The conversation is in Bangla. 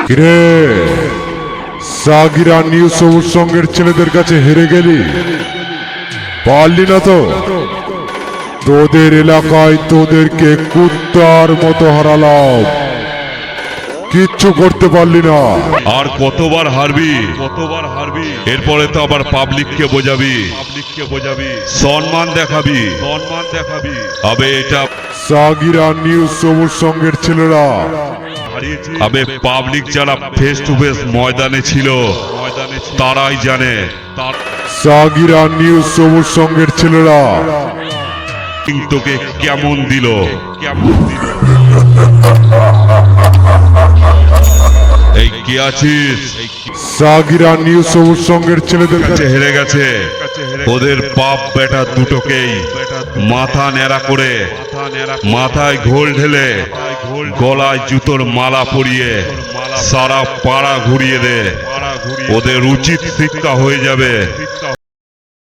কিরে, সাগিরা নিউ সবুজ সঙ্গের ছেলেদের কাছে হেরে গেলি, পারলি না তো? তোদের এলাকায় তোদেরকে কুত্তার মতো হারালাম, কিচ্ছু করতে পারলি না। আর কতবার হারবি? এরপরে তো আবার পাবলিককে বোঝাবি, সম্মান দেখাবি। আবে এটা সাগিরা নিউ সবুজ সঙ্গের ছেলেরা আবে পাবলিক যারা ফেস টু ফেস ময়দানে ছিল তারাই জানে সাগিরা নিউ সবুজ সঙ্গের ছেলেরা তোকে কেমন দিল। এই কি আছিস? সাগিরা নিউ সবুজ সঙ্গের ছেলেদের কাছে হেরে গেছে। ওদের বাপ বেটা দুটোকেই মাথা ন্যাড়া করে, মাথায় ঘোল ঢেলে, গলায় জুতোর মালা পরিয়ে সারা পাড়া ঘুরিয়ে দে। ওদের উচিত শিক্ষা হয়ে যাবে।